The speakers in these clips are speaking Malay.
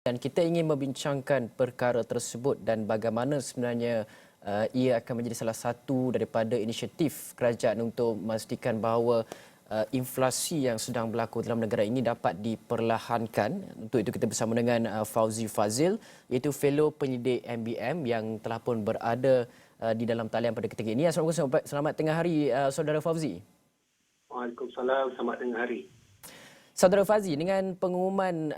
Dan kita ingin membincangkan perkara tersebut dan bagaimana sebenarnya ia akan menjadi salah satu daripada inisiatif kerajaan untuk memastikan bahawa inflasi yang sedang berlaku dalam negara ini dapat diperlahankan. Untuk itu kita bersama dengan Fauzi Fazil, iaitu fellow penyidik MBM yang telah pun berada di dalam talian pada ketika ini. Assalamualaikum, selamat tengah hari saudara Fauzi. Waalaikumsalam, selamat tengah hari. Saudara Fazi, dengan pengumuman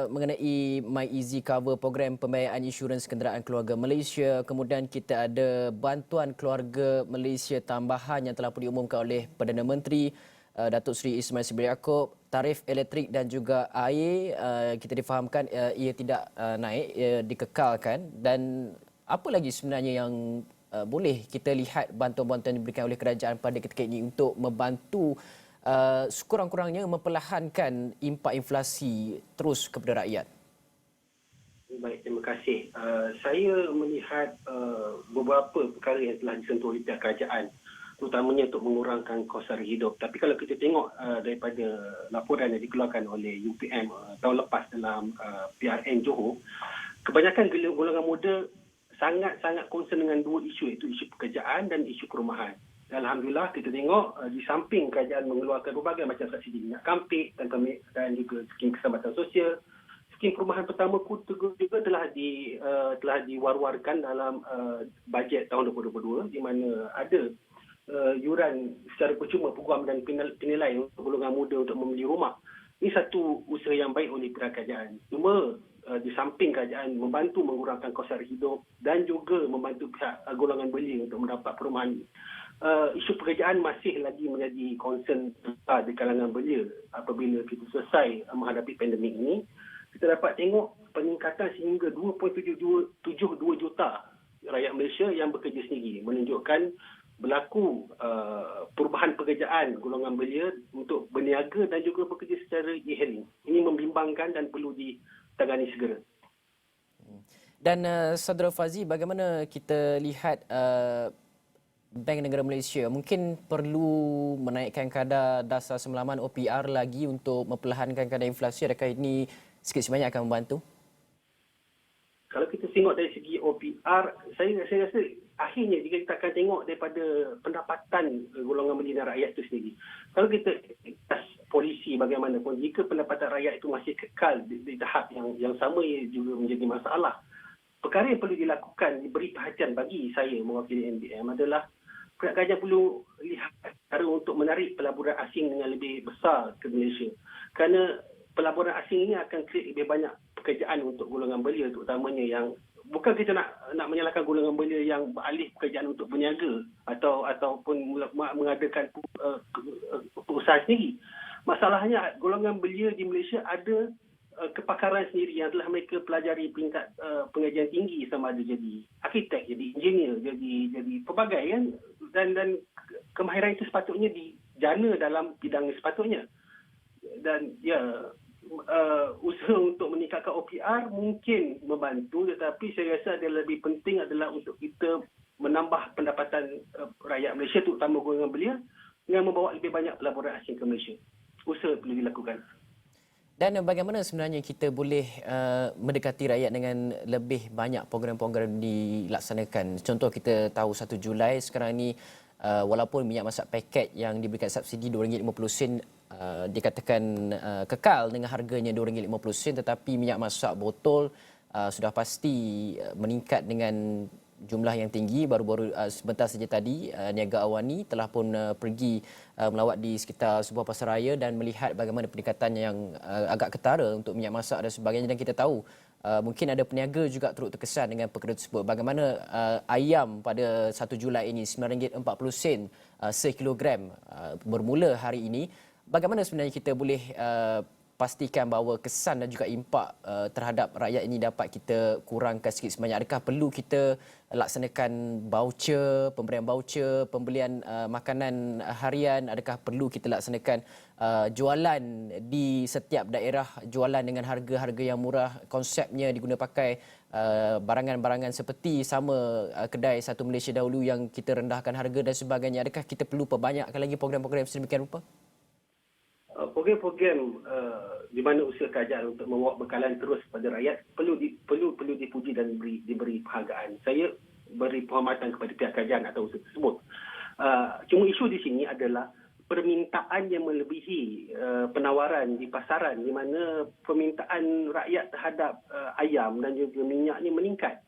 mengenai MyEasy Cover, program pembiayaan insurans kenderaan keluarga Malaysia, kemudian kita ada bantuan keluarga Malaysia tambahan yang telah pun diumumkan oleh Perdana Menteri Datuk Seri Ismail Sabri Yaakob, tarif elektrik dan juga air kita difahamkan ia tidak naik, ia dikekalkan. Dan apa lagi sebenarnya yang boleh kita lihat bantuan-bantuan yang diberikan oleh kerajaan pada ketika ini untuk membantu sekurang-kurangnya memperlahankan impak inflasi terus kepada rakyat? Baik, terima kasih. Saya melihat beberapa perkara yang telah disentuh oleh pihak kerajaan, terutamanya untuk mengurangkan kos sara hidup. Tapi kalau kita tengok daripada laporan yang dikeluarkan oleh UPM tahun lepas dalam PRN Johor, kebanyakan golongan muda sangat-sangat concern dengan dua isu, iaitu isu pekerjaan dan isu perumahan. Alhamdulillah kita tengok di samping kerajaan mengeluarkan berbagai macam subsidi minyak kampik dan juga skim keselamatan sosial, skim perumahan pertama juga telah diwar-warkan dalam bajet tahun 2022, di mana ada yuran secara percuma peguam dan penilai untuk golongan muda untuk membeli rumah. Ini satu usaha yang baik oleh pihak kerajaan. Cuma di samping kerajaan membantu mengurangkan kos sara hidup dan juga membantu pihak golongan belia untuk mendapat perumahan, isu pekerjaan masih lagi menjadi concern di kalangan belia. Apabila kita selesai menghadapi pandemik ini, kita dapat tengok peningkatan sehingga 2.72 juta rakyat Malaysia yang bekerja sendiri, menunjukkan berlaku perubahan pekerjaan golongan belia untuk berniaga dan juga bekerja secara e-hailing. Ini membimbangkan dan perlu ditangani segera. Dan Saudara Fazi, bagaimana kita lihat Bank Negara Malaysia mungkin perlu menaikkan kadar dasar semulaman OPR lagi untuk memperlahankan kadar inflasi? Adakah ini sikit sebanyak akan membantu? Kalau kita tengok dari segi OPR, saya rasa akhirnya jika kita akan tengok daripada pendapatan golongan belia dan rakyat itu sendiri. Kalau kita polisi bagaimanapun, jika pendapatan rakyat itu masih kekal di tahap yang sama, ia juga menjadi masalah. Perkara yang perlu dilakukan, diberi perhatian bagi saya mewakili MBM adalah pihak kerajaan perlu lihat cara untuk menarik pelaburan asing dengan lebih besar ke Malaysia. Kerana pelaburan asing ini akan create lebih banyak pekerjaan untuk golongan belia, terutamanya yang bukan kita nak menyalahkan golongan belia yang beralih pekerjaan untuk berniaga ataupun mengadakan usaha sendiri. Masalahnya golongan belia di Malaysia ada kepakaran sendiri yang telah mereka pelajari peringkat pengajian tinggi, sama ada jadi arkitek, jadi engineer, jadi pelbagai kan, dan kemahiran itu sepatutnya dijana dalam bidang sepatutnya. Dan usaha untuk meningkatkan OPR mungkin membantu, tetapi saya rasa yang lebih penting adalah untuk kita menambah pendapatan rakyat Malaysia, terutama golongan belia, dengan membawa lebih banyak pelaburan asing ke Malaysia. Usaha perlu dilakukan. Dan bagaimana sebenarnya kita boleh mendekati rakyat dengan lebih banyak program-program dilaksanakan? Contoh kita tahu 1 Julai sekarang ini, walaupun minyak masak paket yang diberikan subsidi RM2.50 dikatakan kekal dengan harganya RM2.50, tetapi minyak masak botol sudah pasti meningkat dengan jumlah yang tinggi. Baru-baru sebentar saja tadi Niaga Awani telah pun pergi melawat di sekitar sebuah pasaraya dan melihat bagaimana peningkatan yang agak ketara untuk minyak masak dan sebagainya. Dan kita tahu mungkin ada peniaga juga turut terkesan dengan perkara tersebut. Bagaimana ayam pada 1 Julai ini RM9.40 sekilogram bermula hari ini. Bagaimana sebenarnya kita boleh pastikan bahawa kesan dan juga impak terhadap rakyat ini dapat kita kurangkan sikit sebanyak? Adakah perlu kita laksanakan voucher, pemberian voucher, pembelian makanan harian? Adakah perlu kita laksanakan jualan di setiap daerah, jualan dengan harga-harga yang murah, konsepnya diguna pakai barangan-barangan seperti sama kedai Satu Malaysia dahulu yang kita rendahkan harga dan sebagainya? Adakah kita perlu perbanyakkan lagi program-program sedemikian rupa? program-program di mana usaha kerajaan untuk membawa bekalan terus kepada rakyat perlu dipuji dan diberi penghargaan. Saya beri penghormatan kepada pihak kerajaan atau usaha tersebut. Cuma isu di sini adalah permintaan yang melebihi penawaran di pasaran, di mana permintaan rakyat terhadap ayam dan juga minyak ni meningkat.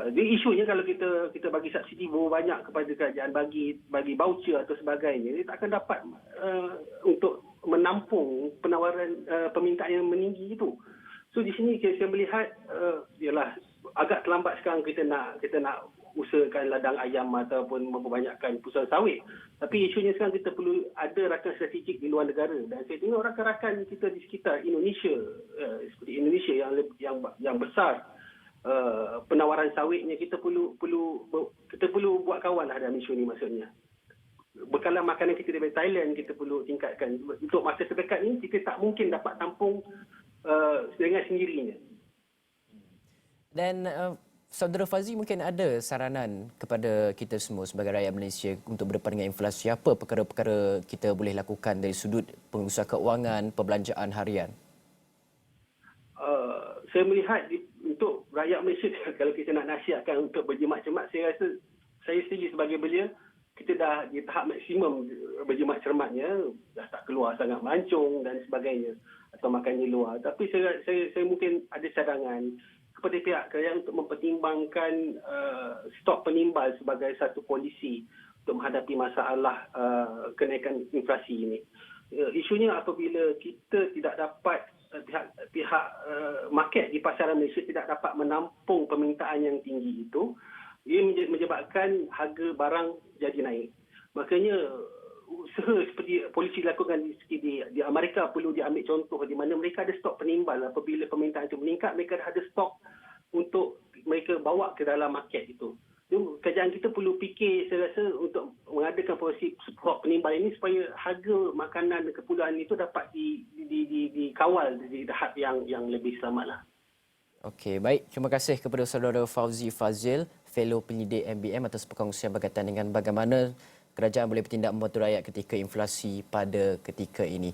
Jadi isunya kalau kita bagi subsidi banyak kepada kerajaan, bagi voucher atau sebagainya, dia tak akan dapat untuk menampung penawaran permintaan yang meninggi itu. So di sini saya melihat ialah agak terlambat sekarang kita nak usahakan ladang ayam ataupun memperbanyakkan perusahaan sawit. Tapi isunya sekarang kita perlu ada rakan strategik di luar negara, dan saya tengok rakan-rakan kita di sekitar Indonesia, seperti Indonesia yang besar, penawaran sawitnya, kita perlu buat kawan lah dalam isu ni. Maksudnya bekalan makanan kita dari Thailand kita perlu tingkatkan. Untuk masa terdekat ni kita tak mungkin dapat tampung dengan sendirinya. Dan Saudara Fazli, mungkin ada saranan kepada kita semua sebagai rakyat Malaysia untuk berdepan dengan inflasi. Apa perkara-perkara kita boleh lakukan dari sudut pengusaha keuangan, perbelanjaan harian? Saya melihat untuk rakyat Malaysia, kalau kita nak nasihatkan untuk berjimat cermat, saya rasa saya setuju sebagai belia, kita dah di tahap maksimum berjimat cermatnya, dah tak keluar sangat melancong dan sebagainya atau makan di luar. Tapi saya mungkin ada cadangan kepada pihak kerajaan untuk mempertimbangkan stok penimbal sebagai satu polisi untuk menghadapi masalah kenaikan inflasi ini. Isunya apabila kita tidak dapat pihak market di pasaran Malaysia tidak dapat menampung permintaan yang tinggi itu, ia menyebabkan harga barang jadi naik. Makanya usaha seperti polisi dilakukan di Amerika perlu diambil contoh, di mana mereka ada stok penimbal. Apabila permintaan itu meningkat, mereka ada stok untuk mereka bawa ke dalam market itu. Jadi, kerajaan kita perlu fikir, saya rasa, untuk mengadakan polisi stok penimbal ini supaya harga makanan dan kepulauan itu dapat dikawal di tahap yang lebih selamatlah. Okey, baik. Terima kasih kepada Saudara Fauzi Fazil, Fellow Penyidik MBM, atas perkongsian berkaitan dengan bagaimana kerajaan boleh bertindak membantu rakyat ketika inflasi pada ketika ini.